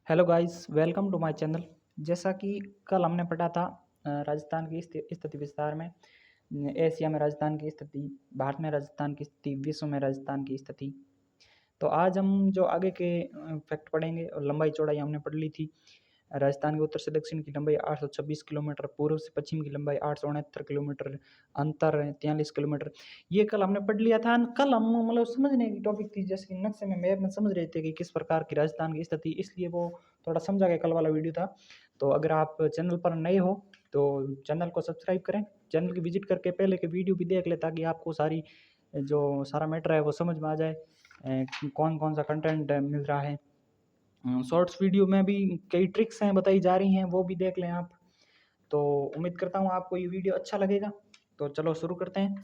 Hello guys, welcome to my channel. जैसा कि कल हमने पढ़ा था राजस्थान की स्थिति विस्तार में। एशिया में राजस्थान की स्थिति, भारत में राजस्थान की स्थिति, विश्व में राजस्थान की स्थिति। तो आज हम जो आगे के फैक्ट पढ़ेंगे और लंबाई चौड़ाई हमने पढ़ ली थी। राजस्थान के उत्तर से दक्षिण की लंबाई 826 किलोमीटर, पूर्व से पश्चिम की लंबाई 869 किलोमीटर, अंतर है 43 किलोमीटर। ये कल हमने पढ़ लिया था। कल हम मतलब समझने की टॉपिक थी, जैसे कि नक्शे में मैप में समझ रहे थे कि किस प्रकार की राजस्थान की स्थिति, इसलिए वो थोड़ा समझा के कल वाला वीडियो था। तो अगर आप चैनल पर नए हो तो चैनल को सब्सक्राइब करें, चैनल की विजिट करके पहले के वीडियो भी देख ले, ताकि आपको सारा मैटर है वो समझ में आ जाए। कौन कौन सा कंटेंट मिल रहा है। शॉर्ट्स वीडियो में भी कई ट्रिक्स हैं बताई जा रही हैं, वो भी देख लें आप। तो उम्मीद करता हूँ आपको ये वीडियो अच्छा लगेगा। तो चलो शुरू करते हैं,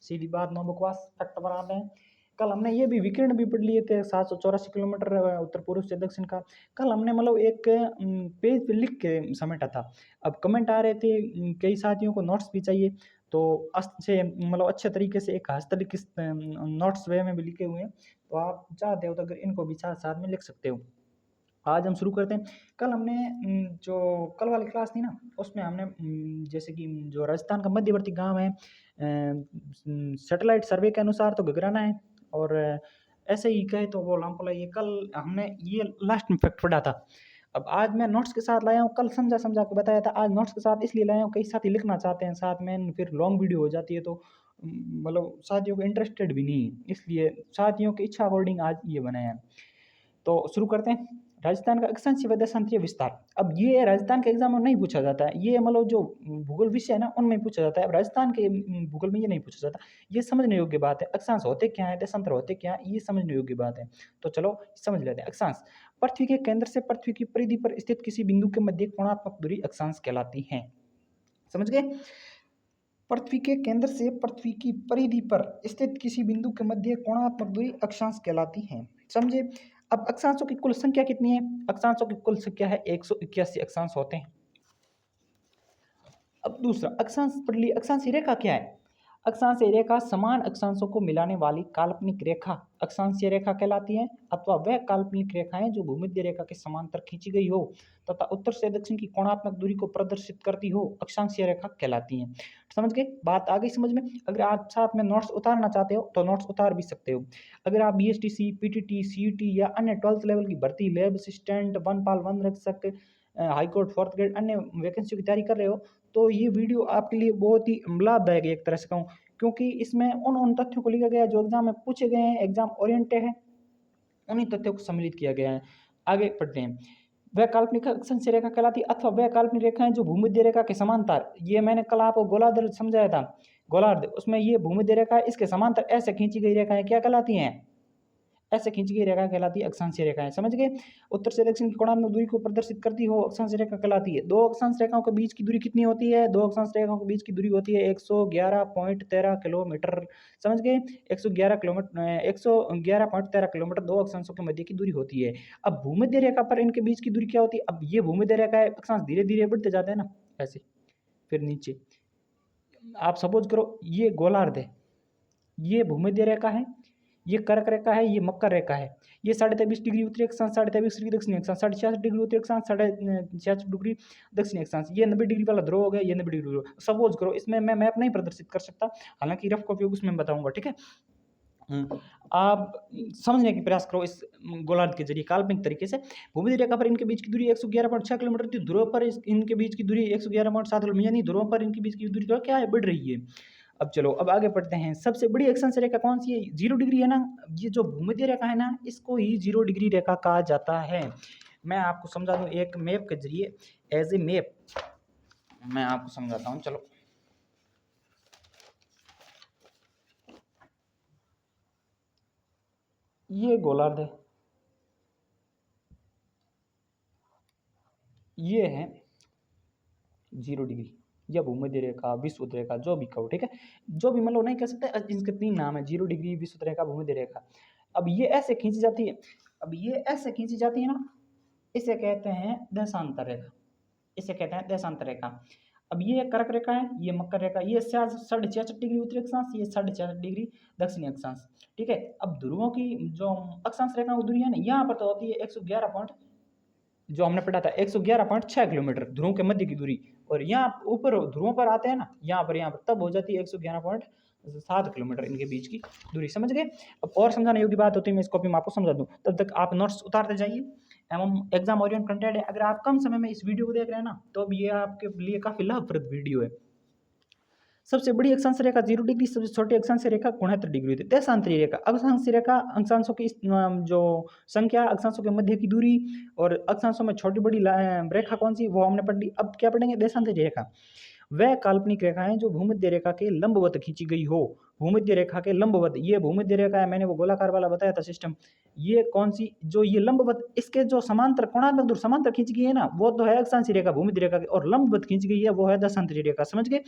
सीधी बात, नो बकवास, फैक्ट पर आते हैं। कल हमने ये भी विकिरण भी पढ़ लिए थे, 784 किलोमीटर उत्तर पूर्व से दक्षिण का। कल हमने मतलब एक पेज पे लिख के समेटा था। अब कमेंट आ रहे थे, कई साथियों को नोट्स भी चाहिए। तो अच्छे मतलब अच्छे तरीके से एक हस्तलिखित नोट्स वे में भी लिखे हुए हैं। तो आप चाहते हो तो अगर इनको भी साथ साथ में लिख सकते हो। आज हम शुरू करते हैं। कल हमने जो कल वाली क्लास थी ना, उसमें हमने जैसे कि जो राजस्थान का मध्यवर्ती गांव है, सैटेलाइट सर्वे के अनुसार तो घगराना है, और ऐसे ही कहे तो वो लामपला। ये कल हमने ये लास्ट में फैक्ट पढ़ा था। अब आज मैं नोट्स के साथ लाया हूँ, कल समझा समझा के बताया था, आज नोट्स के साथ इसलिए लाया हूँ, कई साथी लिखना चाहते हैं साथ में, फिर लॉन्ग वीडियो हो जाती है तो मतलब साथियों को इंटरेस्टेड भी नहीं है, इसलिए साथियों की इच्छा अकॉर्डिंग आज ये बनाया है। तो शुरू करते हैं। राजस्थान का अक्षांशीय व देशांतरीय विस्तार। अब ये राजस्थान के एग्जाम में नहीं पूछा जाता है, ये मतलब जो भूगोल विषय है ना उनमें पूछा जाता है। अब राजस्थान के भूगोल में ये नहीं पूछा जाता। ये समझने योग्य बात है, अक्षांश होते क्या है, देशांतर होते क्या है, ये समझने योग्य बात है। तो चलो समझ लेते हैं। अक्षांश पृथ्वी के केंद्र से पृथ्वी की परिधि पर स्थित किसी बिंदु के मध्य कोणात्मक दूरी अक्षांश कहलाती है। समझ गए? पृथ्वी के केंद्र से पृथ्वी की परिधि पर स्थित किसी बिंदु के मध्य कोणात्मक दूरी अक्षांश कहलाती है। समझे? अब अक्षांशों की कुल संख्या कितनी है? अक्षांशों की कुल संख्या है 181 अक्षांश होते हैं। अब दूसरा अक्षांश पढ़ ली। अक्षांशीय रेखा क्या है? अक्षांशीय रेखा समान अक्षांशों को मिलाने वाली काल्पनिक रेखा अक्षांशीय रेखा कहलाती है, अथवा वह काल्पनिक रेखाएं जो भूमध्य रेखा के समांतर खींची गई हो तथा उत्तर से दक्षिण की कोणात्मक दूरी को प्रदर्शित करती हो, अक्षांशीय रेखा कहलाती हैं। समझ गए? बात आ गई समझ में? अगर आप साथ में नोट्स उतारना चाहते हो तो नोट्स उतार भी सकते हो। अगर आप बीएसटीसी, पीटीटी, सीईटी या अन्य 12th लेवल की भर्ती, लैब असिस्टेंट, वनपाल, वन रक्षक, हाईकोर्ट, फोर्थ ग्रेड, अन्य वैकेंसी की तैयारी कर रहे हो, तो ये वीडियो आपके लिए बहुत ही लाभदायक है एक तरह से कहूँ, क्योंकि इसमें उन तथ्यों को लिखा गया है जो एग्जाम में पूछे गए हैं, एग्जाम ओरिएंटेड है, उन्हीं तथ्यों को सम्मिलित किया गया है। आगे पढ़ते हैं। वह काल्पनिक अक्षांशीय रेखा कहलाती है, अथवा वह काल्पनिक रेखाएं जो भूमध्य रेखा के समांतर, ये मैंने कल आपको गोलार्ध समझाया था, गोलार्ध, उसमें ये भूमध्य रेखा है, इसके समांतर ऐसे खींची गई रेखाएं क्या कहलाती हैं? ऐसे खींची गई रेखा कहलाती है अक्षांशीय रेखाएं। समझ गए? उत्तर से दक्षिण की कोणात्मक दूरी को प्रदर्शित करती हो, अक्षांशीय रेखा कहलाती है। दो अक्षांश रेखाओं के बीच की दूरी कितनी होती है? दो अक्षांश रेखाओं के बीच की दूरी होती है 111.13 किलोमीटर। समझ गए? 111 किलोमीटर, 111.13 किलोमीटर दो अक्षांशों के मध्य की दूरी होती है। अब भूमध्य रेखा पर इनके बीच की दूरी क्या होती है? अब ये भूमध्य रेखा है, अक्षांश धीरे धीरे बढ़ते जाते हैं ना ऐसे, फिर नीचे। आप सपोज करो ये गोलार्ध है, ये भूमध्य रेखा है, ये कर्क रेखा है, ये मकर रेखा है। ये 23.5 डिग्री उत्तरी अक्षांश, 23.5 डिग्री दक्षिणी अक्षांश, 66.5 डिग्री उत्तरी अक्षांश, 66 डिग्री दक्षिणी अक्षांश। ये 90 डिग्री वाला ध्रुव हो गया, ये 90 डिग्री। सपोज करो, इसमें मैं मैप नहीं प्रदर्शित कर सकता, हालांकि रफ कॉपी उसमें बताऊंगा, ठीक है। आप समझने की प्रयास करो इस गोलार्ध के जरिए काल्पनिक तरीके से। भूमध्य रेखा पर इनके बीच की दूरी 111.6 किलोमीटर थी, ध्रुव पर इनके बीच की दूरी 111.7 किलोमीटर, यानी ध्रुव पर इनके बीच की दूरी तो क्या है, बढ़ रही है। अब चलो अब आगे पढ़ते हैं। सबसे बड़ी अक्षांश रेखा कौन सी है? 0 डिग्री है ना। ये जो भूमध्य रेखा है ना, इसको ही 0 डिग्री रेखा कहा जाता है। मैं आपको समझा दूं एक मैप के जरिए, एज ए मैप मैं आपको समझाता हूँ। चलो ये गोलार्ध है, ये है 0 डिग्री, या भूमध्य रेखा, विषुवत रेखा, जो भी कहो, ठीक है। जो भी मतलब नहीं कह सकते, इसके 3 नाम है, 0 डिग्री, विषुवत रेखा, भूमध्य रेखा। अब ये ऐसे खींची जाती है, अब ये ऐसे खींची जाती है ना, इसे कहते हैं देशांतर रेखा, इसे कहते हैं देशांतर रेखा। अब ये कर्क रेखा है, ये मकर रेखा, ये 66.5 डिग्री उत्तरी अक्षांश, ये 66 डिग्री दक्षिणी अक्षांश, ठीक है। अब ध्रुवों की जो अक्षांश रेखा की दूरी है ना, यहाँ पर तो होती है 111 जो हमने पढ़ा था 111.6 किलोमीटर ध्रुव के मध्य की दूरी, और यहाँ ऊपर ध्रुवों पर आते हैं ना, यहाँ पर तब हो जाती है 111.7 किलोमीटर इनके बीच की दूरी। समझ गए? अब और समझाने योग्य बात होती है, मैं इस कॉपी में आपको समझा दूँ, तब तक आप नोट्स उतारते जाइए। एवं एग्जाम ओरिएंट कंटेंट है, अगर आप कम समय में इस वीडियो को देख रहे हैं ना, तो अब ये आपके लिए काफ़ी लाभप्रद वीडियो है। सबसे बड़ी अक्षांश रेखा 0 डिग्री, सबसे छोटी अक्षांश रेखा 69 डिग्री होती है। देशांतरी रेखा, अक्षांश रेखा अक्षांशों की जो संख्या, अक्षांशों के मध्य की दूरी, और अक्षांशों में छोटी बड़ी रेखा कौन सी, वो हमने पढ़ ली। अब क्या पढ़ेंगे? देशांतरी रेखा, वह काल्पनिक रेखाएं जो भूमध्य रेखा के लंबवत खींची गई हो। भूमध्य रेखा के लंबवत, ये भूमध्य रेखा है, मैंने वो गोलाकार वाला बताया था सिस्टम। ये कौन सी, जो ये लंबवत, इसके जो समांतर कोणात्मक दूर समांतर खींची गई है ना, वो तो है अक्षांशी रेखा भूमध्य रेखा की, और लंबवत खींची गई है वो है देशांतरी रेखा। समझ गए?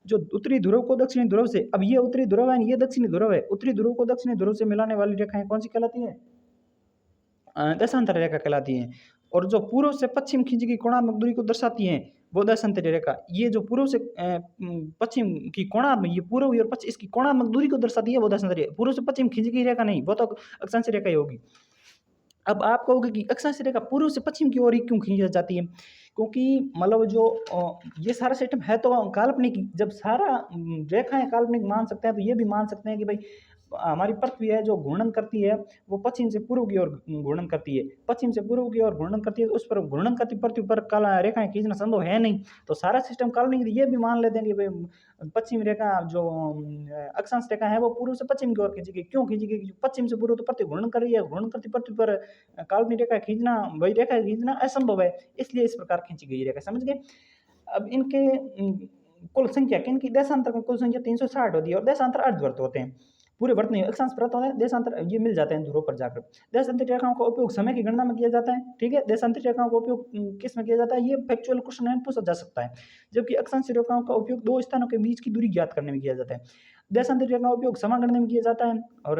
जो उत्तरी ध्रुव को दक्षिणी ध्रुव से, अब ये उत्तरी ध्रुव है, ये दक्षिणी ध्रुव है, उत्तरी ध्रुव को दक्षिणी ध्रुव से मिलाने वाली रेखाएं कौन सी कहलाती है? देशांतर रेखा कहलाती है। और जो पूर्व से पश्चिम खींची गई कोणात्मक दूरी को दर्शाती है, वो देशांतरी रेखा। ये जो पूर्व से पश्चिम की कोणात्मक, ये पूर्व और पश्चिम, इसकी कोणात्मक दूरी को दर्शाती है, वो देशांतरी। पूर्व से पश्चिम खींची गई रेखा नहीं, वो तो अक्षांश रेखा ही होगी। अब आप कहोगे कि अक्षांश रेखा पूर्व से पश्चिम की ओर ही क्यों खींची जाती है? क्योंकि मतलब जो ये सारा सिस्टम है तो काल्पनिक, जब सारा रेखाएं काल्पनिक मान सकते हैं, तो ये भी मान सकते हैं कि भाई हमारी पृथ्वी है जो घूर्णन करती है, वो पश्चिम से पूर्व की ओर घूर्णन करती है, पश्चिम से पूर्व की ओर घूर्णन करती है, तो उस पर घूर्णन करती पृथ्वी पर काला रेखाएं खींचना संभव है नहीं। तो सारा सिस्टम काल्पनिक, ये भी मान लेते हैं कि भाई पश्चिम रेखा जो अक्षांश रेखा है, वो पूर्व से पश्चिम की ओर खींची गई। क्यों खींची गई? पश्चिम से पूर्व तो पृथ्वी घूर्णन कर रही है, घूर्णन करती पृथ्वी पर काल्पनिक रेखा खींचना, वही रेखा खींचना असंभव है, इसलिए इस प्रकार खींची गई रेखा। समझ गए? अब इनके कुल संख्या, किनकी? देशांतर की कुल संख्या 360 होती है, और देशांतर अर्धवर्त होते हैं, पूरे वर्त नहीं। अक्षांश वृत्त होते हैं, देशांतर ये मिल जाते हैं ध्रुव पर जाकर। देशांतरी रेखाओं का उपयोग समय की गणना में किया जाता है। ठीक है, देशांतरी रेखाओं का उपयोग किस में किया जाता है? ये फैक्चुअल क्वेश्चन पूछा जा सकता है। जबकि अक्षांश रेखाओं का उपयोग दो स्थानों के बीच की दूरी ज्ञात करने में किया जाता है। देशांतरी रेखाओं का उपयोग समय गणना में किया जाता है, और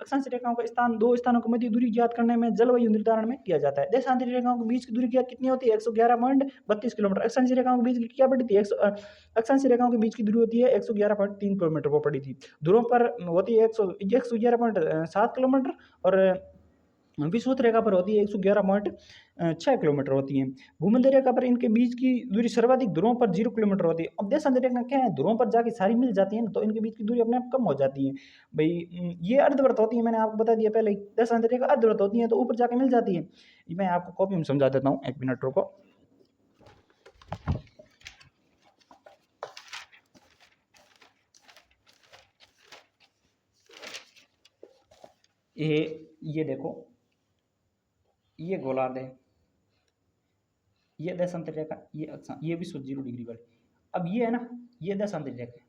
अक्षांश रेखाओं का स्थान, दो स्थानों के मध्य दूरी ज्ञात करने में, जलवायु निर्धारण में किया जाता है। देशांतरी रेखाओं के बीच की दूरी क्या कितनी होती है? 111.32 किलोमीटर। अक्षांशी रेखाओं के बीच की क्या पड़ी थी? अक्षांशी रेखाओं के बीच की दूरी होती है 111.3 किलोमीटर, वो पड़ी थी। ध्रुव पर होती है 111.7 किलोमीटर, और विषुवत रेखा पर होती है 111.6 किलोमीटर होती है। भूमध्य रेखा पर इनके बीच की दूरी सर्वाधिक ध्रुवों पर 0 किलोमीटर होती है। अब देशांतर रेखा क्या है? ध्रुवों पर जाके सारी मिल जाती है ना, तो इनके बीच की दूरी अपने आप कम हो जाती है। भाई ये अर्धवर्त होती है, मैंने आपको बता दिया पहले ही। देशांतर रेखा अर्धवर्त होती है, तो ऊपर जाके मिल जाती है। मैं आपको कॉपी में समझा देता हूँ, एक मिनट रुको। ये देखो, ये गोलार्ध है, ये देशांतर रेखा, ये अक्षांश, ये भी 0 डिग्री वाली। अब ये है ना, ये देशांतर रेखा,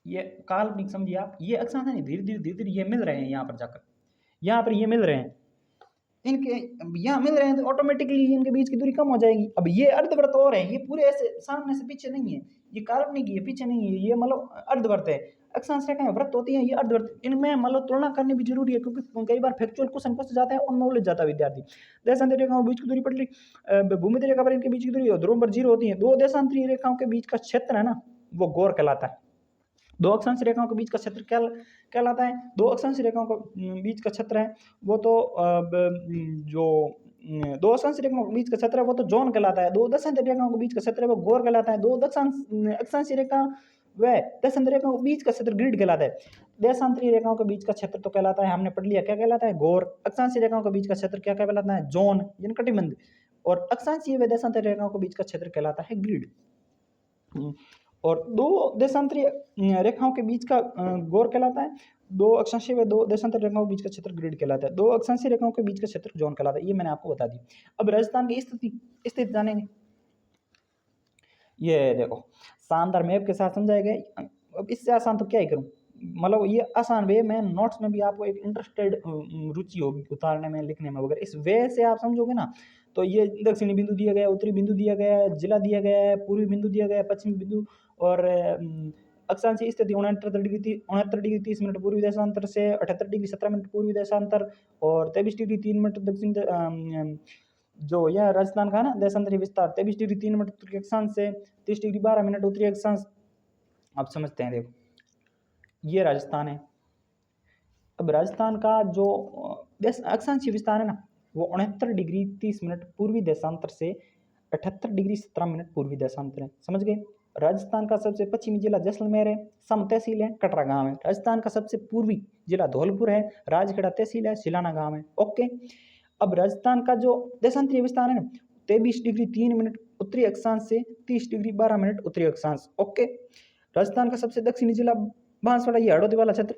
ये काल्पनिक समझिए आप। ये अक्षांश है, धीरे धीरे धीरे धीरे ये मिल रहे हैं, यहाँ पर जाकर, यहाँ पर ये मिल रहे हैं, इनके यहाँ मिल रहे हैं, तो ऑटोमेटिकली इनके बीच की दूरी कम हो जाएगी। अब ये अर्धवृत्त और है, ये पूरे ऐसे सामने से पीछे नहीं है, ये काल्पनिक है, पीछे नहीं है, ये मतलब अर्धवृत्त है। अक्षांश रेखाएं वृत्त होती हैं, ये अर्धवृत्त। इनमें मतलब तुलना करनी भी जरूरी है, क्योंकि कई बार फैक्चुअल क्वेश्चन पूछ जाते हैं, उनमें उलझ जाता है विद्यार्थी। देशांतरी रेखाओं के बीच की दूरी पड़ ली, भूमध्य रेखा पर इनके बीच की दूरी ध्रुव पर 0 होती है। दो देशांतरी रेखाओं के बीच का क्षेत्र है ना, वो गौर कहलाता है। दो अक्षांश रेखाओं के बीच का क्षेत्र क्या कहलाता है? दो अक्षांश रेखाओं के बीच का क्षेत्र है वो तो जो दो अक्षांश रेखाओं के बीच का क्षेत्र है वो तो जोन कहलाता है। दो दशांश रेखाओं के बीच का क्षेत्र है वो गौर कहलाता है। दो अक्षांश रेखा व देशांतर रेखाओं के बीच का क्षेत्र ग्रिड कहलाता है। देशांतरी रेखाओं के बीच का क्षेत्र तो कहलाता है, हमने पढ़ लिया, क्या कहलाता है? गौर। अक्षांश रेखाओं के बीच का क्षेत्र क्या कहलाता है? जोन, यानी कटिबंध। और अक्षांशीय व देशांतर रेखाओं के बीच का क्षेत्र कहलाता है ग्रिड। और दो देशांतरीय रेखाओं के बीच का गौर कहलाता है। दो अक्षांशीय व दो देशांतर रेखाओं के बीच का क्षेत्र ग्रिड कहलाता है। दो अक्षांशीय रेखाओं के बीच का क्षेत्र जोन कहलाता है। ये मैंने आपको बता दी। अब राजस्थान की स्थिति जानेंगे। ये देखो, शानदार मैप के साथ समझाया गया। अब इससे आसान तो क्या ही करूँ, मतलब ये आसान वे में नोट्स में भी आपको एक इंटरेस्टेड रुचि होगी उतारने में, लिखने में वगैरह। इस वे से आप समझोगे ना, तो ये दक्षिणी बिंदु दिया गया है, उत्तरी बिंदु दिया गया है, जिला दिया गया है, पूर्वी बिंदु दिया गया है, पश्चिमी बिंदु, और अक्षांशीय स्थिति 69 डिग्री 30 मिनट पूर्वी देशांतर से, 78 डिग्री 17 मिनट पूर्वी देशांतर, और 23 डिग्री 3 मिनट दक्षिण, जो यह राजस्थान का है ना देशांतरी विस्तार, 23 डिग्री 3 मिनट उत्तरी अक्षांश से, 30 डिग्री 12 मिनट उत्तरी अक्षांश। आप समझते हैं, देखो ये राजस्थान है। अब राजस्थान का जो अक्षांशीय विस्तार है ना, वो 69 डिग्री 30 मिनट पूर्वी देशांतर से 78 डिग्री 17 मिनट पूर्वी देशांतर है। समझ गए। राजस्थान का सबसे पश्चिमी जिला जैसलमेर है, सम तहसील है, कटरा गांव है। राजस्थान का सबसे पूर्वी जिला धौलपुर है, राजगढ़ तहसील है, सिलाना गांव है। ओके। अब राजस्थान का जो देशांतरीय विस्तार है ना, 23 डिग्री 3 मिनट उत्तरी अक्षांश से 30 डिग्री 12 मिनट उत्तरी अक्षांश। ओके। राजस्थान का सबसे दक्षिणी जिला बांसवाड़ा, ये हड़ौती वाला क्षेत्र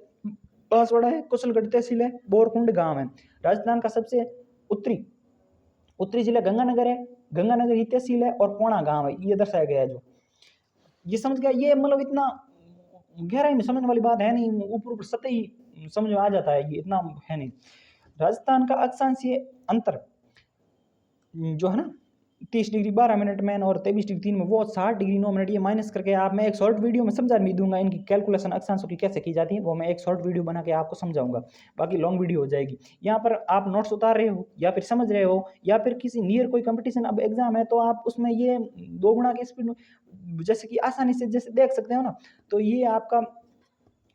बांसवाड़ा है, कुशलगढ़ तहसील है, बोरकुंड गांव है। राजस्थान का सबसे उत्तरी जिला गंगानगर है, गंगानगर ही तहसील है और कोणा गांव है। ये दर्शाया गया है। जो ये समझ गया, ये मतलब इतना गहराई में समझने वाली बात है नहीं, ऊपर ऊपर सतही समझ में आ जाता है, ये इतना है नहीं। राजस्थान का अक्षांशीय अंतर जो है ना 30 डिग्री 12 मिनट में और 23 डिग्री 3 में, वो 60 डिग्री 9 मिनट। ये माइनस करके आप, मैं एक शॉर्ट वीडियो में समझा भी दूंगा इनकी कैलकुलेशन अक्षांशों की कैसे की जाती है, वो मैं एक शॉर्ट वीडियो बना के आपको समझाऊंगा। बाकी लॉन्ग वीडियो हो जाएगी। यहाँ पर आप नोट्स उतार रहे हो या फिर समझ रहे हो या फिर किसी नियर कोई कंपटीशन अब एग्जाम है, तो आप उसमें ये 2 गुना की स्पीड जैसे कि आसानी से जैसे देख सकते हो ना, तो ये आपका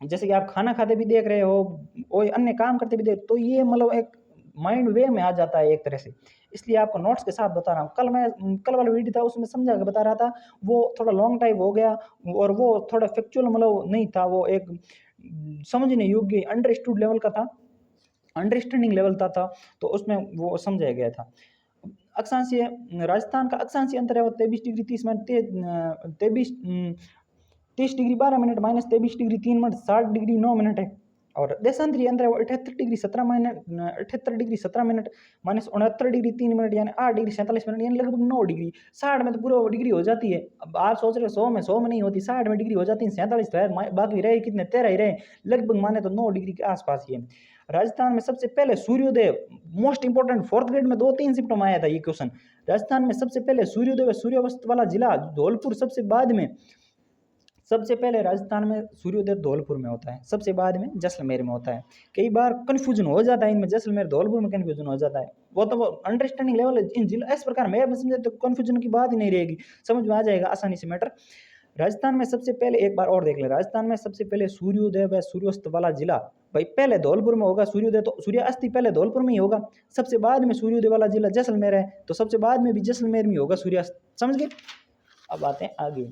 जैसे कि आप खाना खाते भी देख रहे हो, कोई अन्य काम करते भी देख, तो ये मतलब एक माइंड वे में आ जाता है एक तरह से। इसलिए आपको नोट्स के साथ बता रहा हूँ। कल वाला वीडियो था उसमें समझा के बता रहा था, वो थोड़ा लॉन्ग टाइम हो गया और वो थोड़ा फैक्चुअल मतलब नहीं था, वो एक समझने योग्य अंडरस्टूड लेवल का था, अंडरस्टैंडिंग लेवल था, तो उसमें वो समझाया गया था। अक्षांशीय राजस्थान का अक्षांशीय अंतर है वो 23 degree 30 minute minus 23 degree 3 minute 60 degree 9 minute है। और देशांतरीय अंतर है वो 78 degree 17 minute minus 69 degree 3 minute यानी 8 डिग्री 47 मिनट, यानी लगभग 9 डिग्री। 60 में तो पूरा डिग्री हो जाती है। अब आप सोच रहे हो 100 में नहीं होती, 60 में डिग्री हो जाती है। 47 है, बाकी रहे कितने 13 ही रहे, लगभग माने तो 9 डिग्री के आसपास ही है। राजस्थान में सबसे पहले सूर्योदय, मोस्ट इंपोर्टेंट, 4th ग्रेड में 2-3 शिफ्टों में आया था ये क्वेश्चन। राजस्थान में सबसे पहले सूर्योदय व सूर्यास्त वाला जिला धौलपुर, सबसे पहले राजस्थान में सूर्योदय धौलपुर में होता है, सबसे बाद में जैसलमेर में होता है। कई बार कंफ्यूजन हो जाता है इनमें, जैसलमेर धौलपुर में कंफ्यूजन हो जाता है, वो तो अंडरस्टैंडिंग लेवल इन जिला इस प्रकार मैं समझे तो कंफ्यूजन की बात ही नहीं रहेगी, समझ में आ जाएगा आसानी से मैटर। राजस्थान में सबसे पहले एक बार और देख लें, राजस्थान में सबसे पहले सूर्योदय व सूर्यास्त वाला जिला, भाई पहले धौलपुर में होगा सूर्योदय, तो सूर्यास्त पहले धौलपुर में ही होगा। सबसे बाद में सूर्योदय वाला जिला जैसलमेर है, तो सबसे बाद में भी जैसलमेर में होगा सूर्यास्त। समझ गए। अब आते हैं आगे।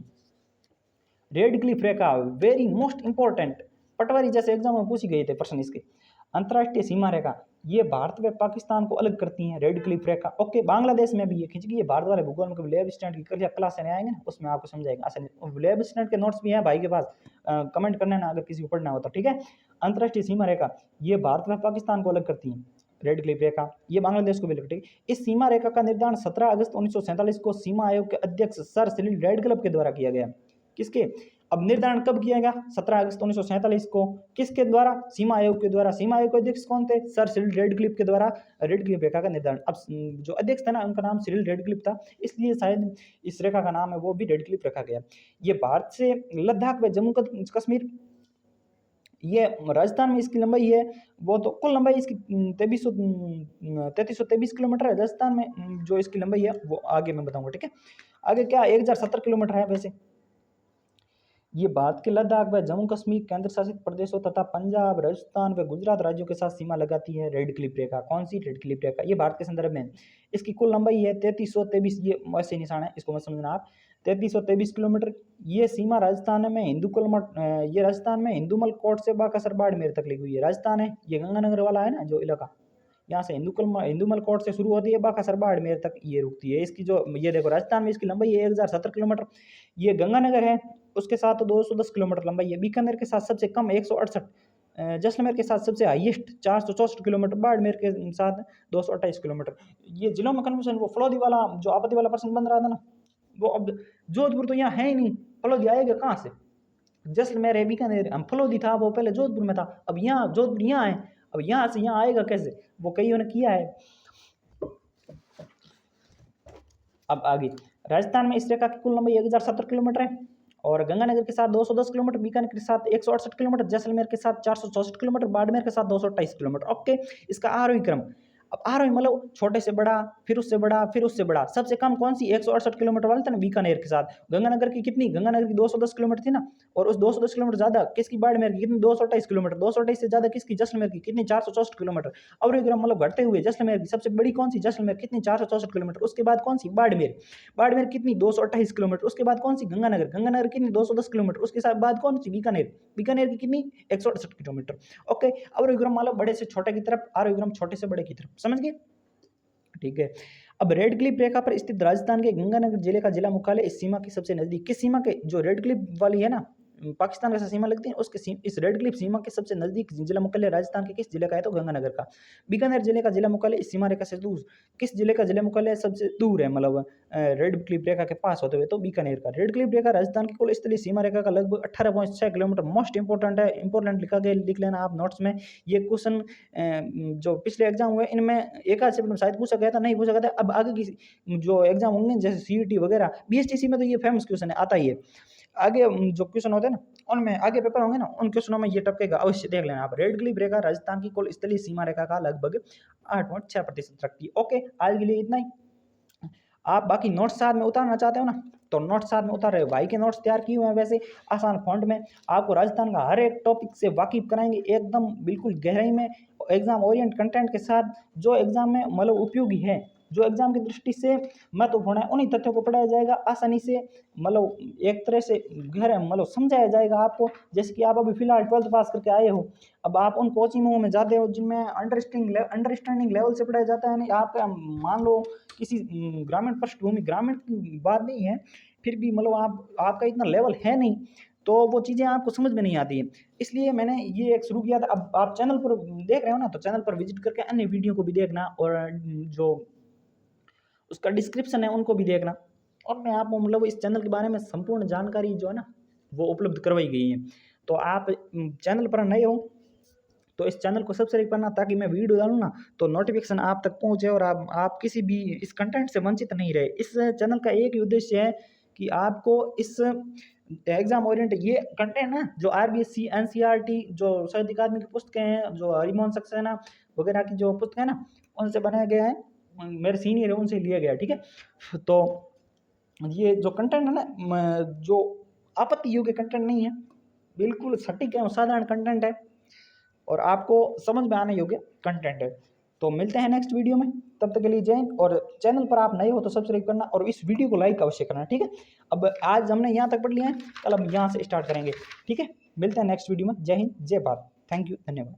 रेड क्लिफ रेखा, वेरी मोस्ट इंपॉर्टेंट, पटवारी जैसे एग्जाम में पूछी गए थे प्रश्न इसके। अंतर्राष्ट्रीय सीमा रेखा, ये भारत व पाकिस्तान को अलग करती हैं, रेड क्लिफ रेखा। ओके। बांग्लादेश में भी ये खींच गई, ये भारत वाले भूगोल में कभी लेब स्टैंड की क्लास से आएंगे ना, उसमें आपको समझाएंगे असल। लेब स्टैंड के नोट्स भी हैं भाई के पास, कमेंट करने ना अगर किसी को पढ़ना हो तो, ठीक है। अंतर्राष्ट्रीय सीमा रेखा ये भारत व पाकिस्तान को अलग करती है, रेड क्लिफ रेखा, ये बांग्लादेश को भी अलग करती है। इस सीमा रेखा का निर्धारण 17 अगस्त 1947 को सीमा आयोग के अध्यक्ष सर सिरिल रैडक्लिफ के द्वारा किया गया। किसके, अब निर्धारण कब किया गया, 17 अगस्त 1947 को, किसके द्वारा, सीमा आयोग के द्वारा। सीमा आयोग के अध्यक्ष कौन थे, सर सिरिल रैडक्लिफ के द्वारा रेडक्लिफ रेखा का निर्धारण। अब जो अध्यक्ष था ना उनका नाम सिरिल रैडक्लिफ था, इसलिए शायद इस रेखा का नाम है वो भी रेडक्लिफ रखा गया। ये भारत से लद्दाख व जम्मू कश्मीर, ये राजस्थान में इसकी लंबाई है, वो तो कुल लंबाई इसकी 3323 किलोमीटर है। राजस्थान में जो इसकी लंबाई है वो आगे मैं बताऊंगा, ठीक है। आगे क्या 1070 किलोमीटर है वैसे। ये भारत के लद्दाख व जम्मू कश्मीर केंद्र शासित प्रदेशों तथा पंजाब, राजस्थान व गुजरात राज्यों के साथ सीमा लगाती है रेड क्लिफ रेखा। कौन सी, रेड क्लिफ रेखा, ये भारत के संदर्भ में। इसकी कुल लंबाई है 3323, ये वैसे निशान है, इसको मत समझना आप, 3323 किलोमीटर। ये सीमा राजस्थान में ये राजस्थान में हिंदुमल कोट से बाकासर बाड़मेर तक लगी हुई है। राजस्थान है ये गंगानगर वाला है ना जो इलाका, यहाँ से हिंदुमल कोट से शुरू होती है, बाकासर बाड़मेर तक ये रुकती है। इसकी जो ये देखो राजस्थान में इसकी लंबाई है 1070 किलोमीटर। ये गंगानगर है उसके साथ 210 किलोमीटर लंबाई है। बीकानेर के साथ सबसे कम 168, जैसलमेर के साथ सबसे हाईएस्ट 464 किलोमीटर, बाड़मेर के साथ 228 किलोमीटर। ये जिलों में कन्फ्यूजन, वो फलोदी वाला जो आपत्ति वाला प्रश्न बन रहा था ना, वो अब जोधपुर तो यहाँ है ही नहीं, फलोदी आएगा कहाँ से। जैसलमेर है, बीकानेर, हम फलोदी था वो पहले जोधपुर में था, अब यहाँ जोधपुर यहाँ है, अब यहाँ से यहाँ आएगा कैसे, वो कईयों ने किया है। अब आगे राजस्थान में इस रेखा की कुल लंबाई 1070 किलोमीटर है और गंगानगर के साथ 210 किलोमीटर, बीकानेर के साथ 168 किलोमीटर, जैसलमेर के साथ 464 किलोमीटर, बाड़मेर के साथ 228 किलोमीटर। ओके। इसका आरोही क्रम, अब आरोही मतलब छोटे से बड़ा, फिर उससे बड़ा, फिर उससे बड़ा। सबसे कम कौन सी 168 किलोमीटर वाली थी ना बीकानेर के साथ। गंगानगर की कितनी, गंगानगर की 210 किलोमीटर थी ना, और उस 210 किलोमीटर ज़्यादा किसकी बाड़मेर की कितनी 228 किलोमीटर, 228 से ज़्यादा किसकी जैसलमेर की कितनी 464 किलोमीटर। और एक मतलब घटते हुए जैसलमेर की सबसे बड़ी कौन सी, जैसलमेर कितनी 464 किलोमीटर। उसके बाद कौन सी, बाड़मेर, बाड़मेर कितनी 228 किलोमीटर। उसके बाद कौन सी, गंगानगर, गंगानगर कितनी 210 किलोमीटर। उसके साथ बाद कौन सी, बीकानेर, बीकानेर की कितनी 168 किलोमीटर। ओके, अब विक्रम मतलब बड़े से छोटे की तरफ, आर विक्रम छोटे से बड़े की तरफ, समझ गए, ठीक है। अब रेड क्लिफ रेखा पर स्थित राजस्थान के गंगानगर जिले का जिला मुख्यालय इस सीमा के सबसे नजदीक, किस सीमा के, जो रेड क्लिफ वाली है ना पाकिस्तान के साथ सीमा लगती है, उसके इस रेड क्लिफ सीमा के सबसे नजदीक जिला मुख्यालय राजस्थान के किस जिले का है, तो गंगानगर का। बीकानेर जिले का जिला मुख्यालय इस सीमा रेखा से दूर, किस जिले का जिला मुख्यालय सबसे दूर है, मतलब रेड क्लिफ रेखा के पास होते हुए, तो बीकानेर का। रेड क्लिफ रेखा राजस्थान की कुल स्थलीय सीमा रेखा का लगभग 18.6 किलोमीटर। मोस्ट इंपोर्टेंट है, इंपोर्टेंट लिखा गया, लिख लेना आप नोट्स में। ये क्वेश्चन जो पिछले एग्जाम हुए इनमें एक आध से शायद पूछा गया था, नहीं पूछा गया था। अब आगे की जो एग्जाम होंगे जैसे सीईटी वगैरह, बीएसटीसी में तो ये फेमस क्वेश्चन है, आता ही है। आगे जो क्वेश्चन होते हैं ना उनमें, आगे पेपर होंगे ना उन क्वेश्चनों में ये टपकेगा, अवश्य देख लेना आप। रेड क्लिफ रेखा राजस्थान की कुल स्थलीय सीमा रेखा का लगभग 8.6% रखती है। ओके, आज के लिए इतना ही। आप बाकी नोट्स साथ में उतारना चाहते हो ना, तो नोट्स साथ में उतार रहे हो, भाई के नोट्स तैयार किए हुए हैं वैसे आसान फॉन्ट में। आपको राजस्थान का हर एक टॉपिक से वाकिफ कराएंगे एकदम बिल्कुल गहराई में, एग्जाम ओरिएंट कंटेंट के साथ, जो एग्जाम में मतलब उपयोगी है, जो एग्जाम की दृष्टि से महत्वपूर्ण है, उन्हीं तथ्यों को पढ़ाया जाएगा आसानी से, मतलब एक तरह से गहरे मतलब समझाया जाएगा आपको। जैसे कि आप अभी फिलहाल 12th पास करके आए हो, अब आप उन कोचिंगों में जाते हो जिनमें अंडरस्टैंडिंग लेवल से पढ़ाया जाता है। नहीं आप मान लो किसी ग्रामीण पृष्ठभूमि, ग्रामीण की बात नहीं है, फिर भी मतलब आपका इतना लेवल है नहीं, तो वो चीज़ें आपको समझ में नहीं आती है। इसलिए मैंने ये एक शुरू किया था। अब आप चैनल पर देख रहे हो ना, तो चैनल पर विजिट करके अन्य वीडियो को भी देखना, और जो उसका डिस्क्रिप्शन है उनको भी देखना। और मैं आपको मतलब इस चैनल के बारे में संपूर्ण जानकारी जो है ना वो उपलब्ध करवाई गई है। तो आप चैनल पर नए हो तो इस चैनल को सब्सक्राइब करना, ताकि मैं वीडियो डालूँ ना तो नोटिफिकेशन आप तक पहुँचे, और आप किसी भी इस कंटेंट से वंचित नहीं रहे। इस चैनल का एक ही उद्देश्य है कि आपको इस एग्जाम ओरिएंटेड ये कंटेंट ना, जो आरबीएससी एनसीईआरटी जो शहीद अकादमी की पुस्तकें हैं, जो हरिमोहन सक्सेना वगैरह की जो पुस्तकें हैं ना, उनसे बनाया गया है, मेरे सीनियर है उनसे लिया गया, ठीक है। तो ये जो कंटेंट है ना, जो आपत्ति योग्य कंटेंट नहीं है, बिल्कुल सटीक है, साधारण कंटेंट है, और आपको समझ में आने योग्य कंटेंट है। तो मिलते हैं नेक्स्ट वीडियो में, तब तक के लिए जय हिंद। और चैनल पर आप नए हो तो सब्सक्राइब करना, और इस वीडियो को लाइक अवश्य करना, ठीक है। अब आज हमने यहाँ तक पढ़ लिया है, कल अब यहाँ से स्टार्ट करेंगे, ठीक है। मिलते हैं नेक्स्ट वीडियो में। जय हिंद, जय भारत, थैंक यू, धन्यवाद।